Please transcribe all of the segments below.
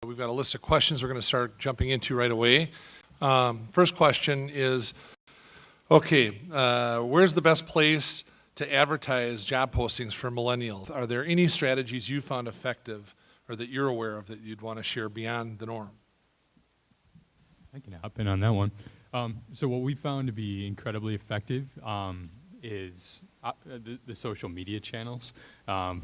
We've got a list of questions we're going to start jumping into right away. First question is, okay, where's the best place to advertise job postings for millennials? Are there any strategies you found effective or that you're aware of that you'd want to share beyond the norm? I can hop in on that one. So what we found to be incredibly effective is the social media channels.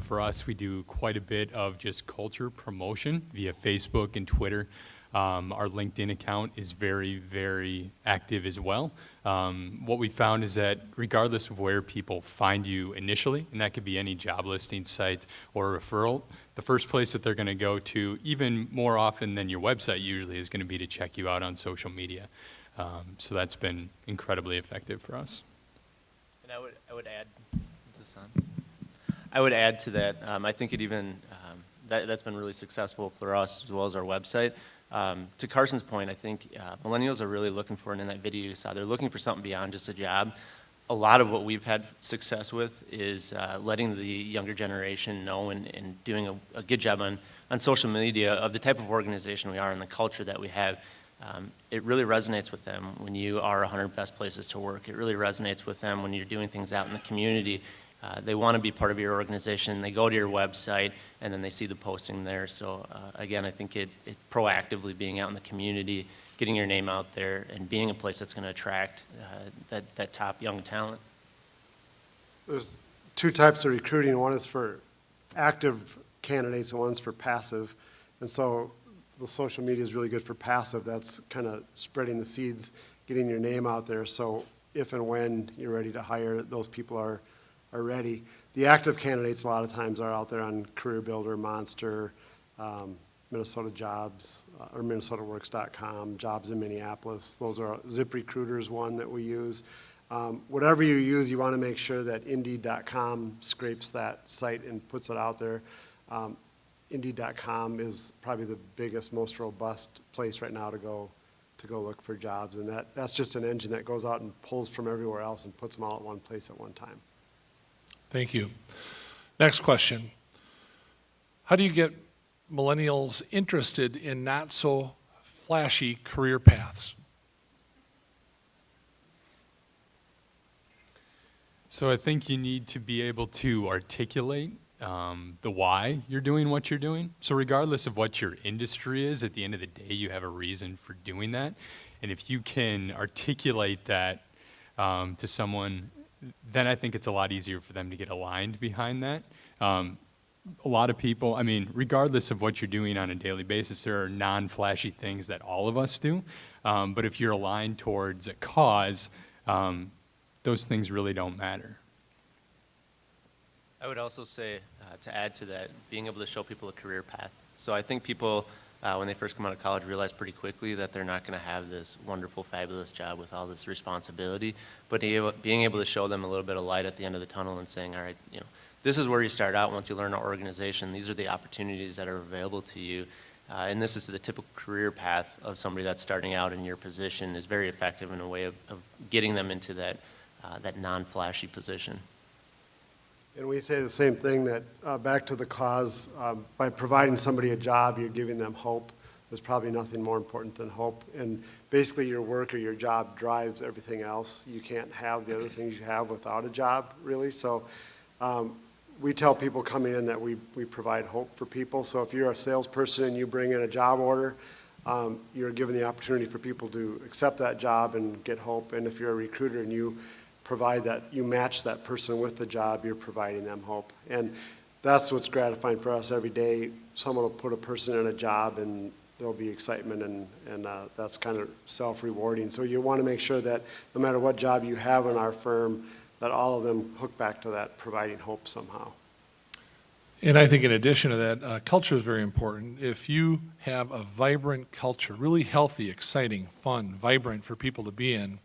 For us, we do quite a bit of just culture promotion via Facebook and Twitter. Our LinkedIn account is very, very active as well. What we found is that regardless of where people find you initially, and that could be any job listing site or referral, the first place that they're going to go to, even more often than your website usually, is going to be to check you out on social media. So that's been incredibly effective for us. And I would add, is this on? I would add to that. I think it even that's been really successful for us as well as our website. To Carson's point, I think millennials are really looking for, and in that video you saw, they're looking for something beyond just a job. A lot of what we've had success with is letting the younger generation know and doing a good job on social media of the type of organization we are and the culture that we have. It really resonates with them when you are 100 best places to work. It really resonates with them when you're doing things out in the community. They want to be part of your organization. They go to your website and then they see the posting there. So again, I think it proactively being out in the community, getting your name out there, and being a place that's going to attract that top young talent. There's two types of recruiting. One is for active candidates and one's for passive. And so the social media is really good for passive. That's kind of spreading the seeds, getting your name out there. So if and when you're ready to hire, those people are ready. The active candidates a lot of times are out there on Career Builder, Monster, Minnesota Jobs, or MinnesotaWorks.com, Jobs in Minneapolis. Those are ZipRecruiter is one that we use. Whatever you use, you want to make sure that Indeed.com scrapes that site and puts it out there. Indeed.com is probably the biggest, most robust place right now to go look for jobs, and that's just an engine that goes out and pulls from everywhere else and puts them all at one place at one time. Thank you. Next question. How do you get millennials interested in not so flashy career paths? So I think you need to be able to articulate the why you're doing what you're doing. So regardless of what your industry is, at the end of the day, you have a reason for doing that. And if you can articulate that to someone, then I think it's a lot easier for them to get aligned behind that. A lot of people, I mean, regardless of what you're doing on a daily basis, there are non-flashy things that all of us do. But if you're aligned towards a cause, those things really don't matter. I would also say, to add to that, being able to show people a career path. So I think people, when they first come out of college, realize pretty quickly that they're not going to have this wonderful, fabulous job with all this responsibility. But being able to show them a little bit of light at the end of the tunnel and saying, all right, this is where you start out once you learn our organization. These are the opportunities that are available to you. And this is the typical career path of somebody that's starting out in your position is very effective in a way of getting them into that non-flashy position. And we say the same thing, that back to the cause, by providing somebody a job, you're giving them hope. There's probably nothing more important than hope. And basically your work or your job drives everything else. You can't have the other things you have without a job, really. So we tell people coming in that we provide hope for people. So if you're a salesperson and you bring in a job order, you're given the opportunity for people to accept that job and get hope. And if you're a recruiter and you provide that, you match that person with the job, you're providing them hope. And that's what's gratifying for us every day. Someone will put a person in a job and there'll be excitement, and that's kind of self-rewarding. So you want to make sure that no matter what job you have in our firm, that all of them hook back to that providing hope somehow. And I think in addition to that, culture is very important. If you have a vibrant culture, really healthy, exciting, fun, vibrant for people to be in,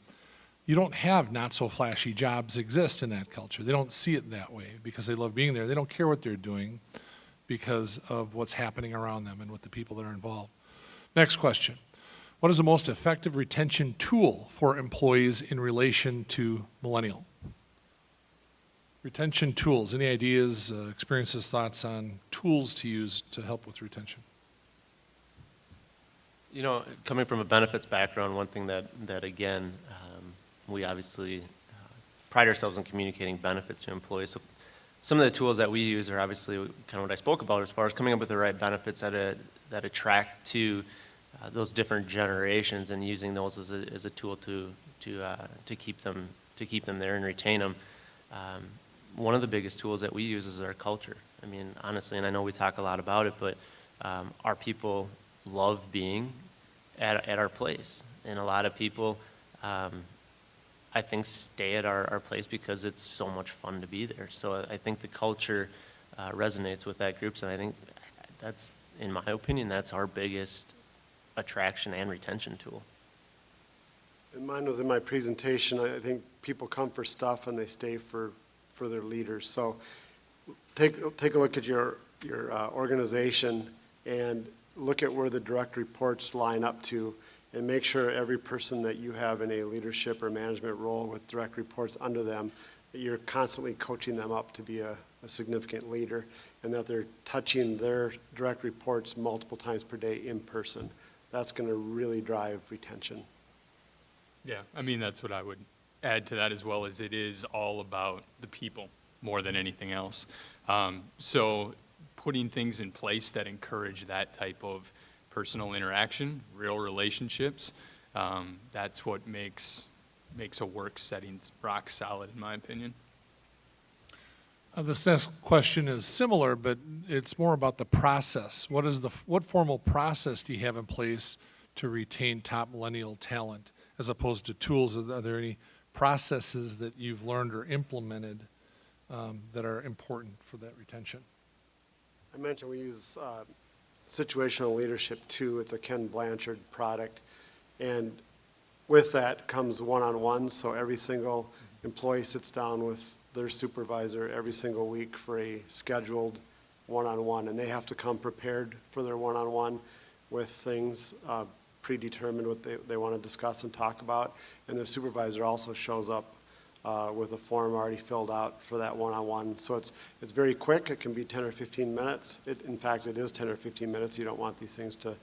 you don't have not so flashy jobs exist in that culture. They don't see it that way because they love being there. They don't care what they're doing because of what's happening around them and with the people that are involved. Next question. What is the most effective retention tool for employees in relation to millennial? Retention tools. Any ideas, experiences, thoughts on tools to use to help with retention? You know, coming from a benefits background, one thing that again, we obviously pride ourselves in communicating benefits to employees. So some of the tools that we use are obviously kind of what I spoke about as far as coming up with the right benefits that attract to those different generations, and using those as a tool to keep them there and retain them. One of the biggest tools that we use is our culture. I mean, honestly, and I know we talk a lot about it, but our people love being at our place, and a lot of people, I think, stay at our place because it's so much fun to be there. So I think the culture resonates with that group, and I think that's, in my opinion, that's our biggest attraction and retention tool. And mine was in my presentation. I think people come for stuff and they stay for their leaders. So take a look at your organization and look at where the direct reports line up to, and make sure every person that you have in a leadership or management role with direct reports under them, that you're constantly coaching them up to be a significant leader, and that they're touching their direct reports multiple times per day in person. That's going to really drive retention. Yeah, I mean, that's what I would add to that as well, is it is all about the people more than anything else. So putting things in place that encourage that type of personal interaction, real relationships, that's what makes a work setting rock solid, in my opinion. This next question is similar, but it's more about the process. What formal process do you have in place to retain top millennial talent, as opposed to tools? Are there any processes that you've learned or implemented that are important for that retention? I mentioned we use situational leadership too. It's a Ken Blanchard product. And with that comes one-on-ones. So every single employee sits down with their supervisor every single week for a scheduled one-on-one. And they have to come prepared for their one-on-one with things predetermined what they want to discuss and talk about. And the supervisor also shows up with a form already filled out for that one-on-one. So it's very quick. It can be 10 or 15 minutes. In fact, it is 10 or 15 minutes. You don't want these things to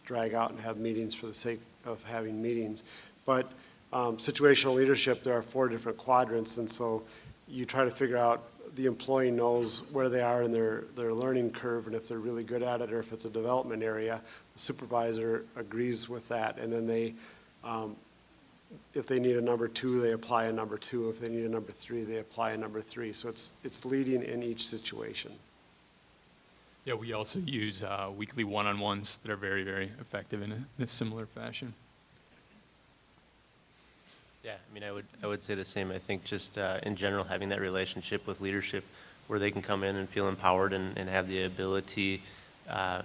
drag out and have meetings for the sake of having meetings. But situational leadership, there are 4 different quadrants, and so you try to figure out, the employee knows where they are in their learning curve, and if they're really good at it or if it's a development area, the supervisor agrees with that, and then they if they need a number 2, they apply a number 2. If they need a number 3, they apply a number 3. So it's leading in each situation. Yeah, we also use weekly one-on-ones that are very, very effective in a similar fashion. Yeah, I mean, I would say the same. I think just in general, having that relationship with leadership where they can come in and feel empowered and have the ability to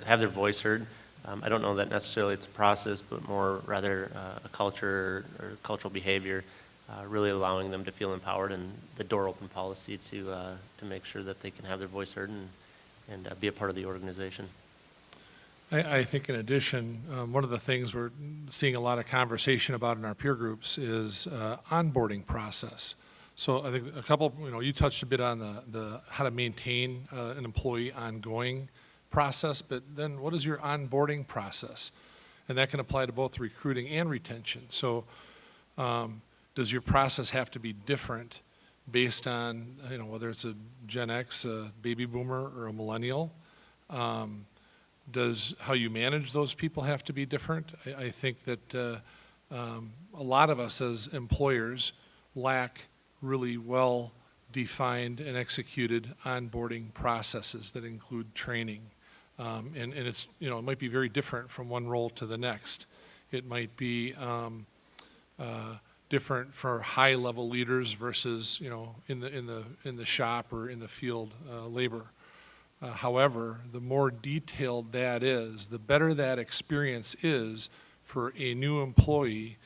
have their voice heard. I don't know that necessarily it's a process, but more rather a culture or cultural behavior, really allowing them to feel empowered, and the door open policy to make sure that they can have their voice heard and be a part of the organization. I think in addition, one of the things we're seeing a lot of conversation about in our peer groups is onboarding process. So I think a couple, you touched a bit on the how to maintain an employee ongoing process, but then what is your onboarding process? And that can apply to both recruiting and retention. So does your process have to be different based on, whether it's a Gen X, a baby boomer, or a millennial? Does how you manage those people have to be different? I think that a lot of us as employers lack really well-defined and executed onboarding processes that include training. And it's, it might be very different from one role to the next. It might be different for high-level leaders versus, in the shop or in the field labor. However, the more detailed that is, the better that experience is for a new employee,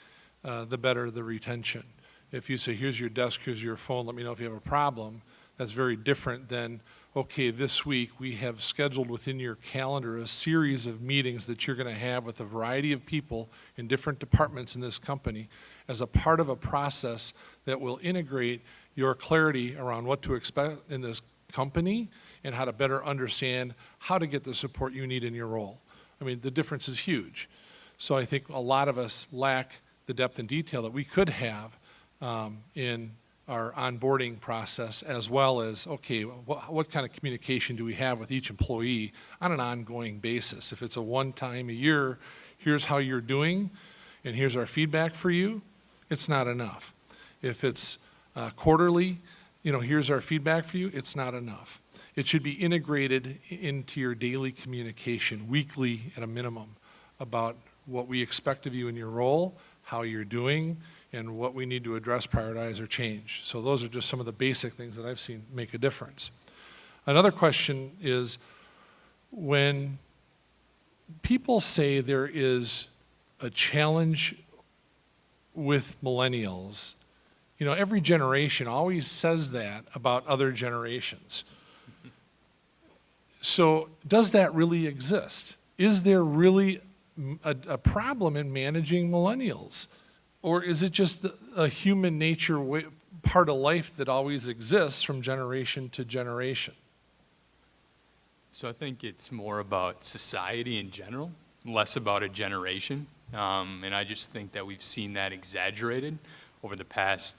the better the retention. If you say, here's your desk, here's your phone, let me know if you have a problem, that's very different than, okay, this week we have scheduled within your calendar a series of meetings that you're going to have with a variety of people in different departments in this company as a part of a process that will integrate your clarity around what to expect in this company and how to better understand how to get the support you need in your role. I mean, the difference is huge. So I think a lot of us lack the depth and detail that we could have in our onboarding process, as well as, okay, what kind of communication do we have with each employee on an ongoing basis? If it's a one-time a year, here's how you're doing, and here's our feedback for you, it's not enough. If it's quarterly, here's our feedback for you, it's not enough. It should be integrated into your daily communication, weekly at a minimum, about what we expect of you in your role, how you're doing, and what we need to address, prioritize, or change. So those are just some of the basic things that I've seen make a difference. Another question is, when people say there is a challenge with millennials, every generation always says that about other generations. So does that really exist? Is there really a problem in managing millennials? Or is it just a human nature part of life that always exists from generation to generation? So I think it's more about society in general, less about a generation. And I just think that we've seen that exaggerated over the past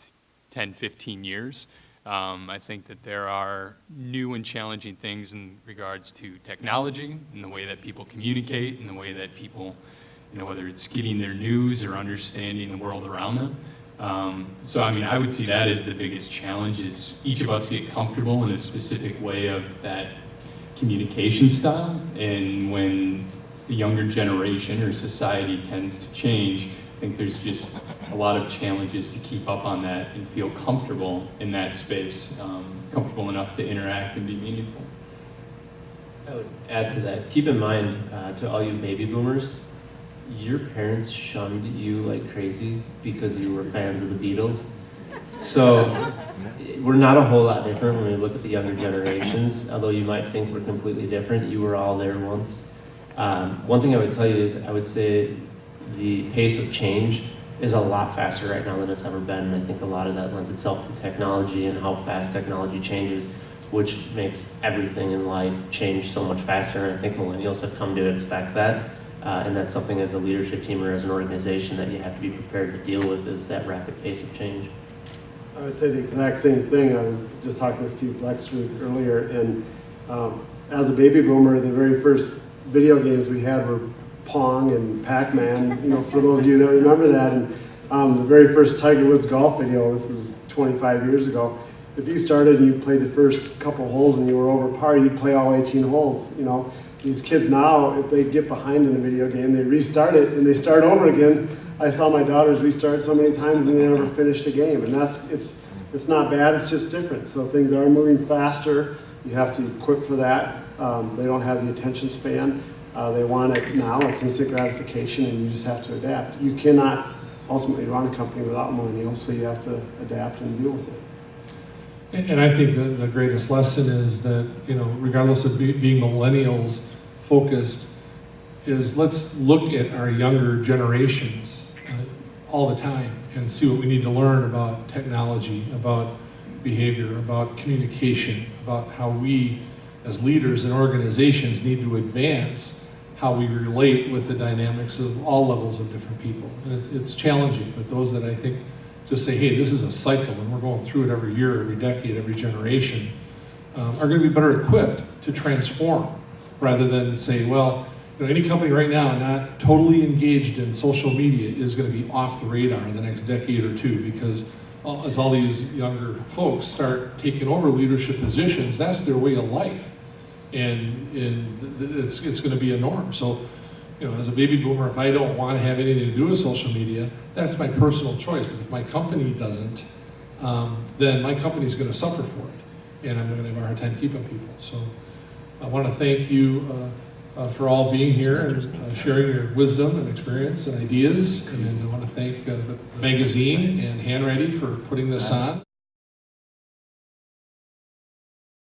10, 15 years. I think that there are new and challenging things in regards to technology and the way that people communicate and the way that people, whether it's getting their news or understanding the world around them. So, I would see that as the biggest challenge is each of us get comfortable in a specific way of that communication style. And when the younger generation or society tends to change, I think there's just a lot of challenges to keep up on that and feel comfortable in that space, comfortable enough to interact and be meaningful. I would add to that, keep in mind, to all you baby boomers, your parents shunned you like crazy because you were fans of the Beatles. So we're not a whole lot different when we look at the younger generations, although you might think we're completely different. You were all there once. One thing I would tell you is I would say the pace of change is a lot faster right now than it's ever been. And I think a lot of that lends itself to technology and how fast technology changes, which makes everything in life change so much faster. And I think millennials have come to expect that. And that's something as a leadership team or as an organization that you have to be prepared to deal with, is that rapid pace of change. I would say the exact same thing. I was just talking to Steve Blexrud earlier, and as a baby boomer, the very first video games we had were Pong and Pac-Man, for those of you that remember that. And the very first Tiger Woods golf video, this is 25 years ago, if you started and you played the first couple holes and you were over par, you'd play all 18 holes. These kids now, if they get behind in a video game, they restart it and they start over again. I saw my daughters restart so many times and they never finished a game. And it's not bad, it's just different. So things are moving faster. You have to equip for that. They don't have the attention span. They want it now, it's instant gratification, and you just have to adapt. You cannot ultimately run a company without millennials, so you have to adapt and deal with it. And I think the greatest lesson is that, regardless of being millennials focused, is let's look at our younger generations all the time and see what we need to learn about technology, about behavior, about communication, about how we as leaders and organizations need to advance how we relate with the dynamics of all levels of different people. And it's challenging, but those that I think just say, hey, this is a cycle and we're going through it every year, every decade, every generation, are going to be better equipped to transform rather than say, well, any company right now not totally engaged in social media is going to be off the radar in the next decade or two, because as all these younger folks start taking over leadership positions, that's their way of life. And it's going to be a norm. So, as a baby boomer, if I don't want to have anything to do with social media, that's my personal choice. But if my company doesn't, then my company's going to suffer for it, and I'm going to have a hard time keeping people. So, I want to thank you for all being here and sharing your wisdom and experience and ideas. And I want to thank the magazine and Handready for putting this on.